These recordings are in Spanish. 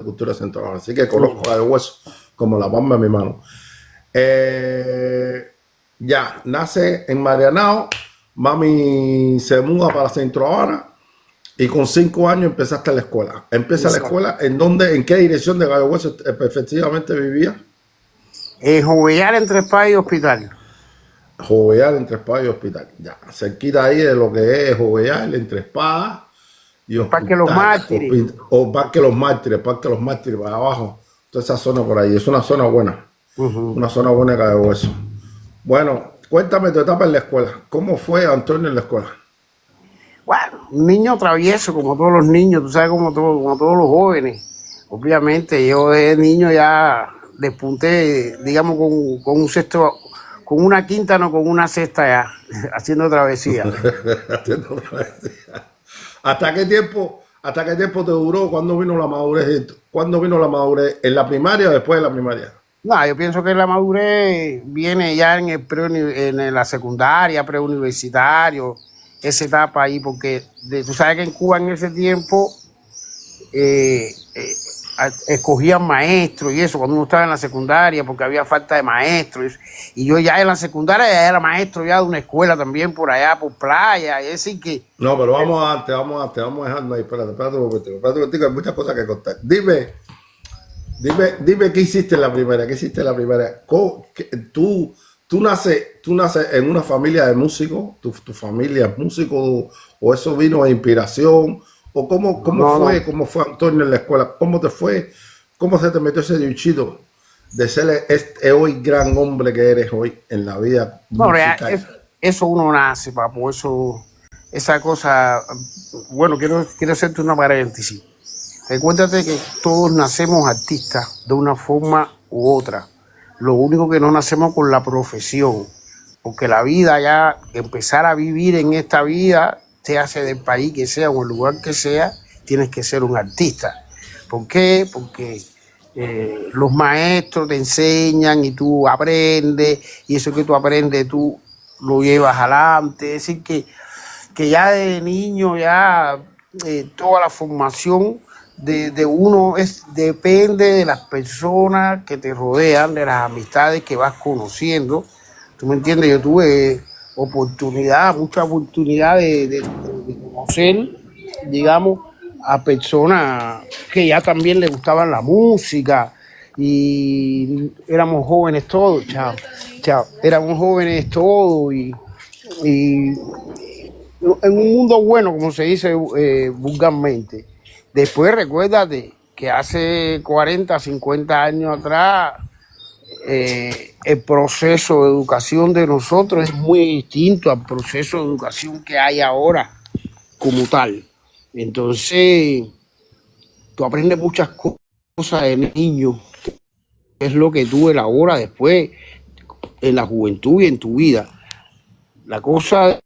Cultura de Centro Habana. Así que conozco a Gallo Hueso como la palma de mi mano. Ya, nace en Marianao, mami se muda para Centro Habana y con 5 años empezaste la escuela. Empieza la escuela, ¿en dónde, en qué dirección de Gallo Hueso efectivamente vivía? Jovellar entre Espada y Hospital. Jovellar entre Espada y Hospital. Ya, cerquita ahí de lo que es Jovellar entre Espada y Hospital. Parque Los Mártires. O Parque Los Mártires para abajo. Toda esa zona por ahí. Es una zona buena. Una zona buena de Gallo Hueso. Bueno, cuéntame tu etapa en la escuela. ¿Cómo fue Antonio en la escuela? Bueno, un niño travieso, como todos los niños, tú sabes, como todos los jóvenes. Obviamente, yo de niño ya despunté, digamos, con un sexto, con una quinta, no con una sexta ya, haciendo travesía. Haciendo travesía. ¿Hasta qué tiempo te duró? ¿Cuándo vino la madurez? ¿Cuándo vino la madurez? ¿En la primaria o después de la primaria? No, yo pienso que la madurez viene ya en la secundaria, preuniversitario, esa etapa ahí, porque tú sabes que en Cuba en ese tiempo escogían maestros y eso, cuando uno estaba en la secundaria, porque había falta de maestros. Y yo ya en la secundaria ya era maestro ya de una escuela también por allá, por playa, y decir que... No, pero vamos a dejarlo ahí, espérate un momentico, hay muchas cosas que contar. Dime qué hiciste en la primera, Tú naces en una familia de músicos, tu familia es músico, o eso vino de inspiración, o cómo fue Antonio en la escuela, cómo te fue, cómo se te metió ese dichito de ser hoy gran hombre que eres hoy en la vida musical. Eso uno nace, papo, esa cosa, bueno, quiero hacerte una paréntesis. Recuérdate que todos nacemos artistas de una forma u otra. Lo único que no nacemos con la profesión, porque la vida ya, empezar a vivir en esta vida, te hace del país que sea o el lugar que sea, tienes que ser un artista. ¿Por qué? Porque los maestros te enseñan y tú aprendes, y eso que tú aprendes tú lo llevas adelante. Es decir, que ya de niño, ya toda la formación de uno depende de las personas que te rodean, de las amistades que vas conociendo. ¿Tú me entiendes? Yo tuve mucha oportunidad de conocer, digamos, a personas que ya también les gustaban la música, y éramos jóvenes todos, éramos jóvenes todos, y en un mundo bueno, como se dice vulgarmente. Después recuérdate que hace 40, 50 años atrás el proceso de educación de nosotros es muy distinto al proceso de educación que hay ahora como tal. Entonces, tú aprendes muchas cosas de niño, que es lo que tú elaboras después en la juventud y en tu vida. La cosa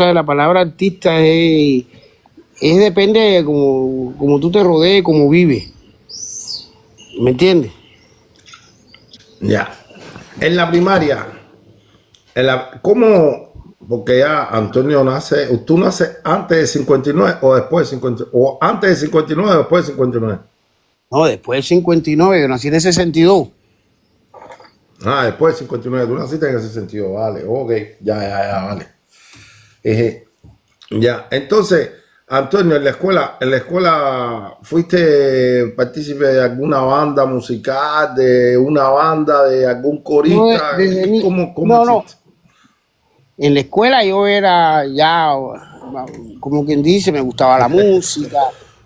de la palabra artista es depende de como tú te rodees, cómo vives. ¿Me entiendes? Ya. En la primaria, ¿cómo? Porque ya Antonio ¿tú naces antes de 59 o después de 59? ¿O antes de 59 o después de 59? No, después del 59, yo nací en el 62. Ah, después del 59, tú naciste en ese sentido, vale, ok, ya, vale. Ya, entonces, Antonio, en la escuela fuiste partícipe de alguna banda musical, de una banda, de algún corista. No. En la escuela yo era ya, como quien dice, me gustaba la música,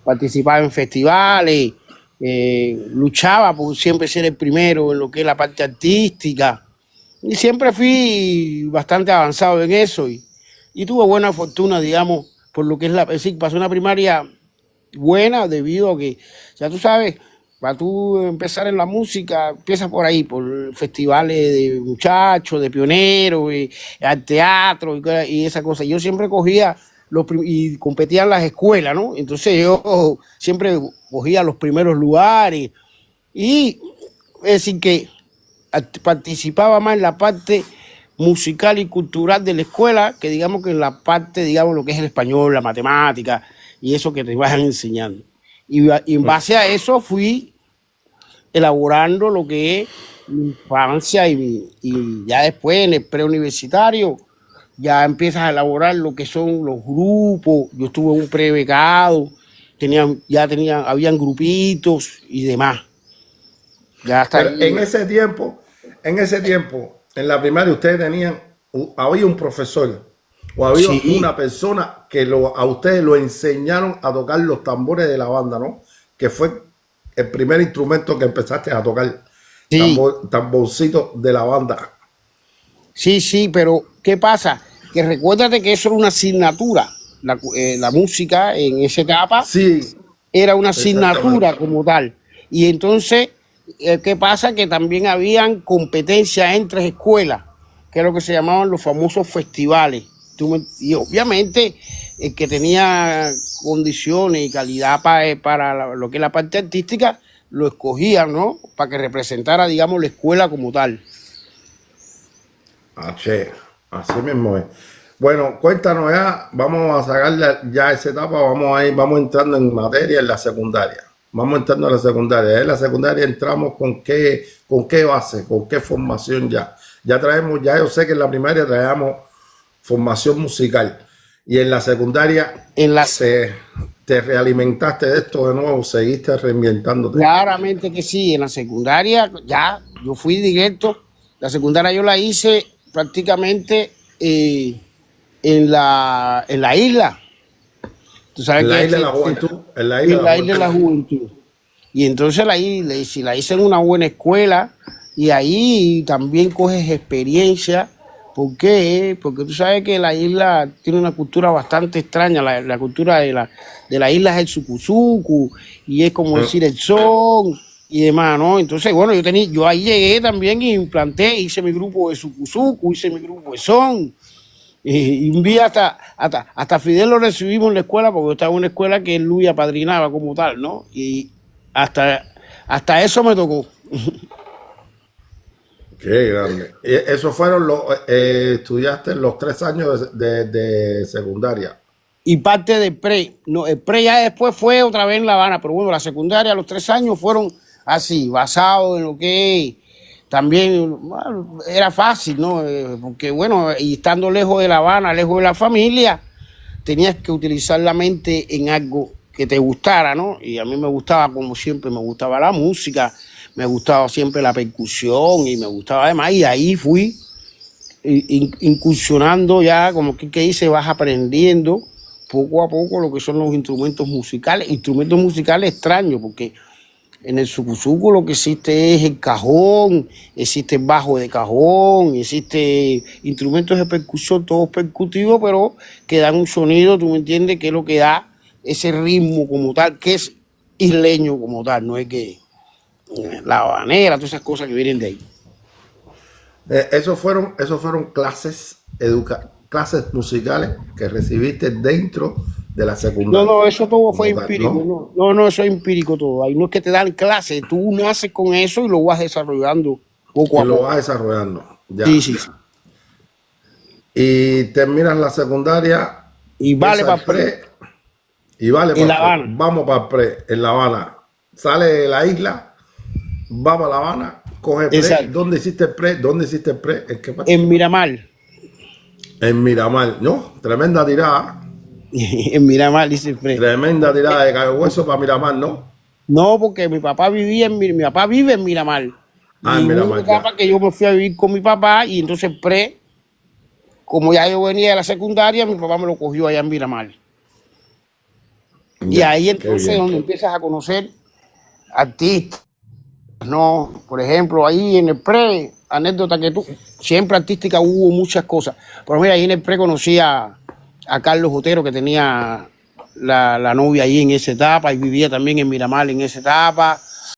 participaba en festivales, luchaba por siempre ser el primero en lo que es la parte artística, y siempre fui bastante avanzado en eso, y tuve buena fortuna, digamos, por lo que es es decir, pasé una primaria buena debido a que, ya tú sabes, para tú empezar en la música, empiezas por ahí, por festivales de muchachos, de pioneros, al teatro y esa cosa. Yo siempre cogía y competía en las escuelas, ¿no? Entonces yo siempre cogía los primeros lugares, y es decir que participaba más en la parte musical y cultural de la escuela, que digamos que en la parte, digamos, lo que es el español, la matemática y eso que te vayan enseñando. Y en base a eso fui elaborando lo que es mi infancia y ya después en el preuniversitario ya empiezas a elaborar lo que son los grupos. Yo estuve en un prebecado, habían grupitos y demás. Ya hasta Pero en ese tiempo, en la primaria ustedes había un profesor o había sí, una persona que a ustedes lo enseñaron a tocar los tambores de la banda, ¿no? Que fue el primer instrumento que empezaste a tocar, sí, tamborcito de la banda. sí, pero ¿qué pasa? Que recuérdate que eso era una asignatura. La música en esa etapa Sí, era una asignatura exactamente. como tal. Y entonces, ¿qué pasa? Que también habían competencias entre escuelas, que es lo que se llamaban los famosos festivales. Y obviamente el que tenía condiciones y calidad para lo que es la parte artística, lo escogían, ¿no? Para que representara, digamos, la escuela como tal. Así mismo es. Bueno, cuéntanos ya, vamos a sacarle ya esa etapa, vamos entrando en materia en la secundaria. Vamos entrando en la secundaria. En la secundaria entramos con qué base, con qué formación ya. Ya yo sé que en la primaria traíamos formación musical. Y en la secundaria En la, te realimentaste de esto de nuevo, seguiste reinventándote. Claramente que sí, en la secundaria ya yo fui directo. La secundaria yo la hice prácticamente en la isla. Tú sabes En la que isla de la juventud, en la isla de en la la isla de juventud. la juventud. Y entonces si la hice en una buena escuela y ahí también coges experiencia. ¿Por qué? Porque tú sabes que la isla tiene una cultura bastante extraña. La cultura de la isla es el sucuzucu y es como decir el son y demás, ¿no? Entonces, bueno, yo ahí llegué también y implanté, hice mi grupo de sucuzucu, hice mi grupo de son. Y un día hasta Fidel lo recibimos en la escuela porque yo estaba en una escuela que Luis apadrinaba como tal, ¿no? Y hasta eso me tocó. Qué grande. Y esos fueron estudiaste los 3 años de secundaria. Y parte del pre. No, el pre ya después fue otra vez en La Habana, pero bueno, la secundaria, los 3 años fueron así, basados en lo que también bueno, era fácil, ¿no? Porque bueno, y estando lejos de La Habana, lejos de la familia, tenías que utilizar la mente en algo que te gustara, ¿no? Y a mí me gustaba, como siempre, me gustaba la música, me gustaba siempre la percusión y me gustaba además, y ahí fui incursionando ya, como que dice, vas aprendiendo poco a poco lo que son los instrumentos musicales extraños, porque en el sucuzuco lo que existe es el cajón, existe el bajo de cajón, existe instrumentos de percusión, todos percutivos, pero que dan un sonido, tú me entiendes, que es lo que da ese ritmo como tal, que es isleño como tal, no es que la habanera, todas esas cosas que vienen de ahí. Esos fueron clases musicales que recibiste dentro de la secundaria, No, eso todo fue como tal, ¿no? empírico, no, eso es empírico todo. Ahí no es que te dan clase, tú naces con eso y lo vas desarrollando poco Y a lo poco. vas desarrollando, Sí, ya. sí, sí. Y terminas la secundaria, Y vale empieza el para pre y vale en para La el pre. Habana. Vamos para el pre en La Habana. Sale de la isla, vamos a La Habana, coge pre. Exacto. ¿Dónde hiciste el pre? ¿Dónde hiciste el pre? ¿En qué parte? En Miramar. En Miramar, ¿no? Tremenda tirada. En Miramar, dice Fred. Tremenda tirada de Cayo Hueso para Miramar, ¿no? No, porque mi papá mi papá vive en Miramar. Ah, Y en hubo una Miramar, ya. etapa que yo me fui a vivir con mi papá y entonces como ya yo venía de la secundaria, mi papá me lo cogió allá en Miramar. Y Ya, ahí qué entonces bien. donde empiezas a conocer artistas, ¿no? Por ejemplo, ahí en el anécdota que tú, siempre artística hubo muchas cosas. Pero mira, ahí en el conocí a Carlos Otero, que tenía la novia ahí en esa etapa, y vivía también en Miramar en esa etapa.